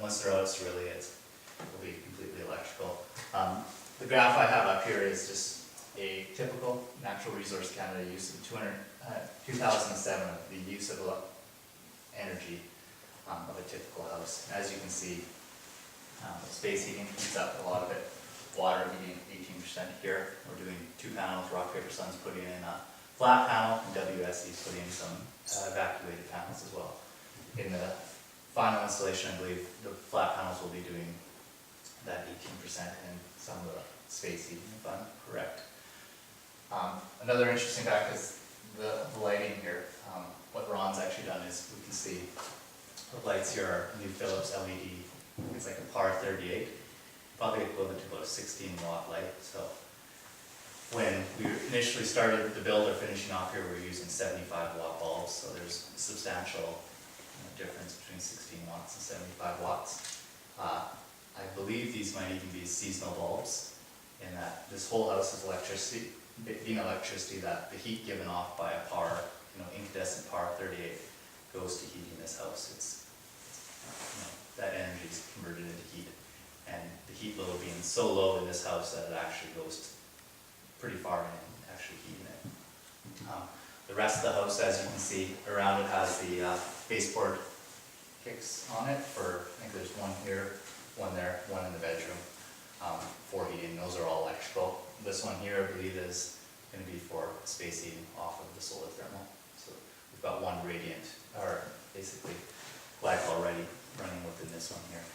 once they're out, it'll be completely electrical. The graph I have up here is just a typical Natural Resource Canada use of 2007 of the use of energy of a typical house. And as you can see, space heating eats up a lot of it. Water heating 18% here. We're doing 2 panels. Rock Paper Sun's putting in a flat panel, and WSE is putting in some evacuated panels as well. In the final installation, I believe the flat panels will be doing that 18% and some of the space heating, if I'm correct. Another interesting fact is the lighting here. What Ron's actually done is we can see the lights here are new Philips LED. It's like a PAR 38, probably equivalent to about a 16-watt light. So when we initially started the build or finishing off here, we were using 75-watt bulbs. So there's a substantial difference between 16 watts and 75 watts. I believe these might even be seasonal bulbs, in that this whole house is electricity, being electricity that the heat given off by a PAR, incandescent PAR 38 goes to heating this house. It's that energy is converted into heat, and the heat load being so low in this house that it actually goes pretty far in actually heating it. The rest of the house, as you can see around it, has the baseboard kicks on it for, I think there's one here, one there, one in the bedroom for heating. Those are all electrical. This one here, I believe, is going to be for space heating off of the solar thermal. So we've got one radiant, or basically light already running within this one here.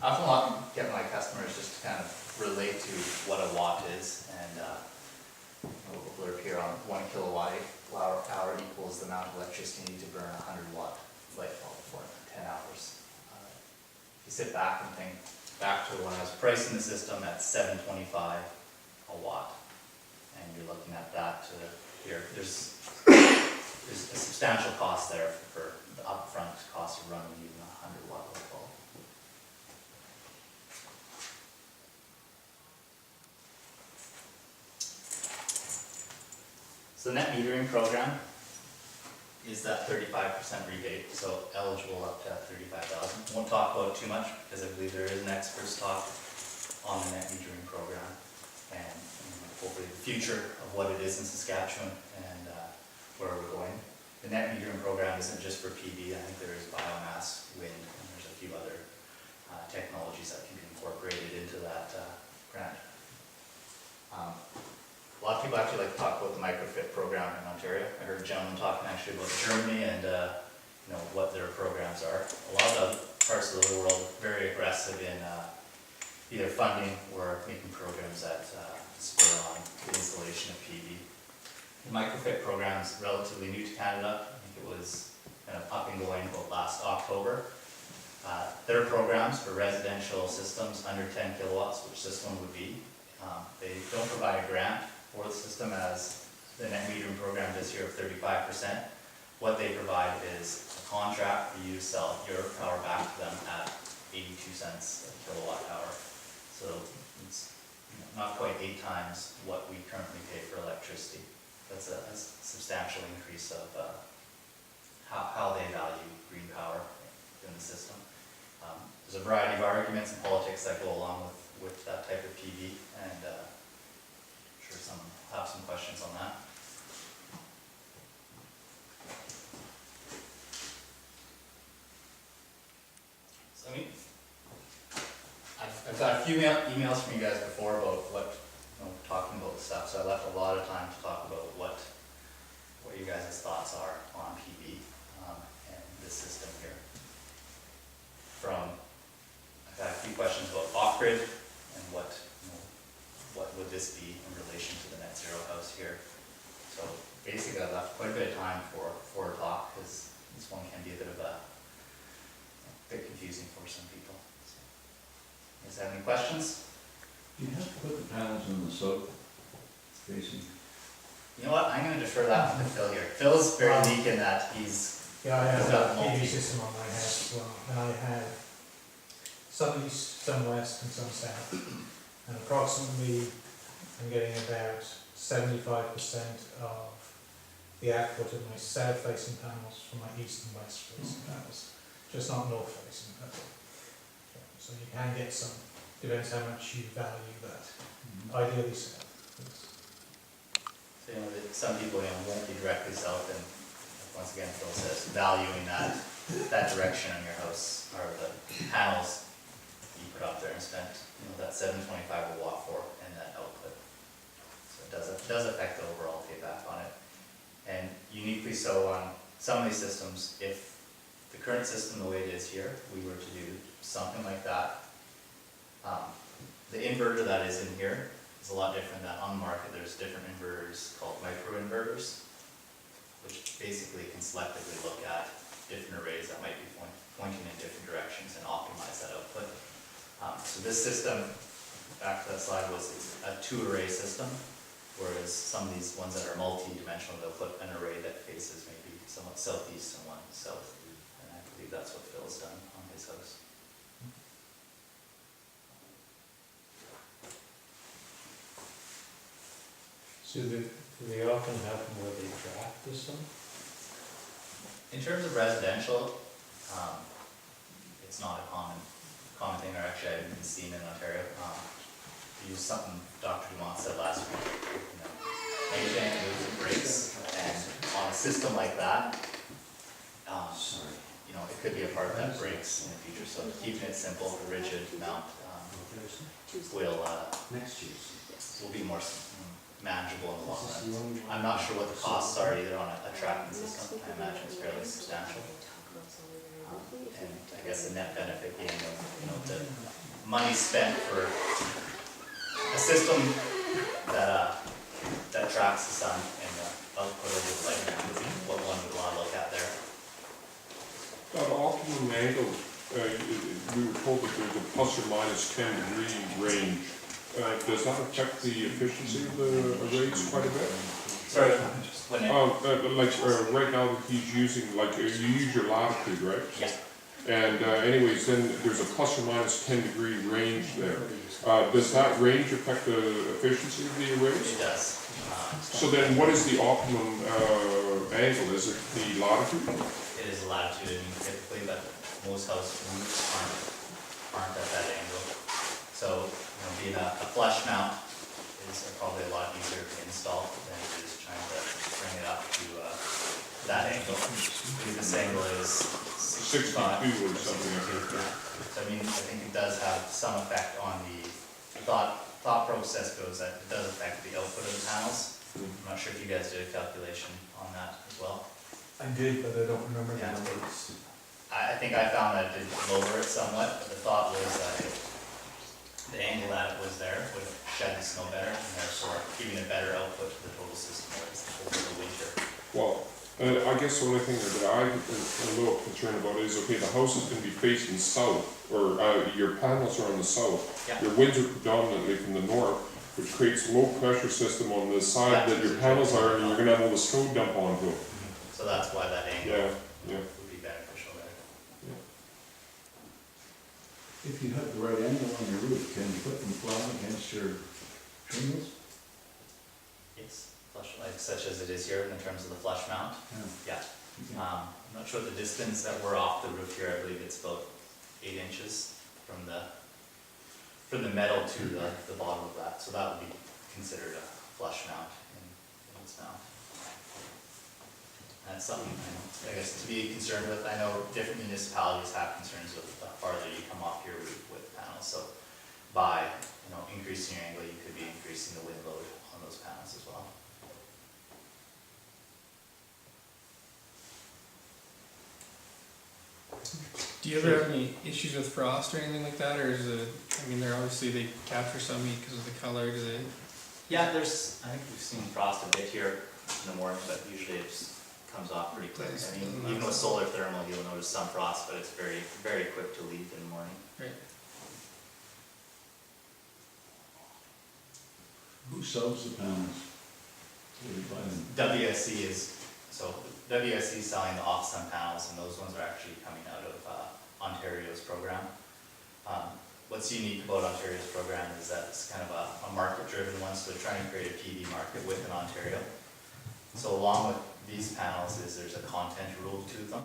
I often get my customers just to kind of relate to what a watt is, and we'll blurb here on 1 kilowatt hour equals the amount of electricity you need to burn a 100-watt light bulb for 10 hours. If you sit back and think back to when I was pricing the system at $7.25 a watt, and you're looking at that to here, there's a substantial cost there for the upfront cost of running even a 100-watt light bulb. So the net metering program is that 35% rebate, so eligible up to $35,000. Won't talk about it too much because I believe there is an expert's talk on the net metering program and hopefully the future of what it is in Saskatchewan and where we're going. The net metering program isn't just for PV. I think there is biomass, wind, and there's a few other technologies that can be incorporated into that grant. A lot of people actually like to talk about the microfit program in Ontario. I heard a gentleman talking actually about Germany and what their programs are. A lot of the parts of the world are very aggressive in either funding or making programs that spur on the installation of PV. The microfit program is relatively new to Canada. I think it was kind of up and going about last October. Their programs for residential systems under 10 kilowatts, which this one would be, they don't provide a grant for the system as the net metering program does here of 35%. What they provide is a contract for you to sell your power back to them at 82 cents a kilowatt hour. So it's not quite 8 times what we currently pay for electricity. That's a substantial increase of how they value green power in the system. There's a variety of arguments and politics that go along with that type of PV, and I'm sure some have some questions on that. So I've got a few emails from you guys before about talking about the stuff, so I left a lot of time to talk about what you guys' thoughts are on PV and this system here. I've had a few questions about off-grid and what would this be in relation to the net zero house here. So basically I left quite a bit of time for a talk because this one can be a bit confusing for some people. So, you guys have any questions? Do you have to put the panels in the south facing? You know what, I'm going to defer that to Phil here. Phil's very unique in that he's I have got a PV system on my house as well, and I have some east, some west, and some south. And approximately, I'm getting about 75% of the output of my south-facing panels from my east and west-facing panels. just not north facing, that's all. So you can get some, depends how much you value that, ideally south. So, some people, won't be directly south, and once again, Phil says, valuing that direction on your house, or the panels you put up there and spent, that $725 a watt for, and that output. So it does affect the overall payback on it. And uniquely so on some of these systems, if the current system, the way it is here, we were to do something like that, the inverter that is in here is a lot different than on the market. There's different inverters called microinverters, which basically can selectively look at different arrays that might be pointing in different directions and optimize that output. So this system, back to that slide, was a 2-array system, whereas some of these ones that are multi-dimensional, they'll put an array that faces maybe somewhat southeast and one south. And I believe that's what Phil's done on his house. So do they often happen where they draft this one? In terms of residential, it's not a common thing, or actually I haven't been seen in Ontario. We used something Dr. Dumont said last week, anything that moves and breaks, and on a system like that, it could be a part that breaks in the future. So keeping it simple, a rigid mount, will be more manageable in the long run. I'm not sure what the costs are either on a tracking system. I imagine it's fairly substantial. And I guess the net benefit being the money spent for a system that tracks the sun and the output of the light would be what one would want to look at there. That optimum angle, we were told that there's a plus or minus 10-degree range. Does that affect the efficiency of the arrays quite a bit? Sorry, right now that he's using, you use your latitude, right? Yeah. And anyways, then there's a plus or minus 10-degree range there. Does that range affect the efficiency of the arrays? It does. So then what is the optimum angle? Is it the latitude? It is a latitude, typically, but most house roofs aren't at that angle. So, being a flush mount is probably a lot easier to install than it is trying to bring it up to that angle. This angle is 62 or something. So I think it does have some effect on the thought process goes that it does affect the output of the panels. I'm not sure if you guys did a calculation on that as well. I did, but I don't remember the Yeah. numbers. I think I found that it did lower it somewhat, but the thought was that the angle that it was there would shed the snow better, and therefore giving a better output to the total system over the winter. Well, I guess the only thing that I'm a little concerned about is, okay, the house is going to be facing south, or your panels are on the south. Yeah. Your winds are predominantly from the north, which creates a low pressure system on the side Yeah. that your panels are, and you're going to have all the snow dump onto them. So that's why that angle Yeah. would be beneficial there. If you have the right angle on your roof, can you put them flat against your shingles? Yes, flush, such as it is here in terms of the flush mount. Yeah. Yeah. I'm not sure the distance that we're off the roof here. I believe it's about 8 inches from the metal to the bottom of that. So that would be considered a flush mount in this mount. That's something, I guess, to be concerned with. I know different municipalities have concerns with the farther you come off your roof with panels. So by increasing your angle, you could be increasing the wind load on those panels as well. Do you ever have any issues with frost or anything like that, or is it? They're obviously they capture some heat because of the color. Do they? Yeah, I think we've seen frost a bit here in the morning, but usually it just comes off pretty quick. Nice. Even with solar thermal, you'll notice some frost, but it's very, very quick to leave in the morning. Right. Who sells the panels? Where do you buy them? WSE is selling the off-sun panels, and those ones are actually coming out of Ontario's program. What's unique about Ontario's program is that it's kind of a market-driven one, so they're trying to create a PV market within Ontario. So along with these panels is there's a content rule to them.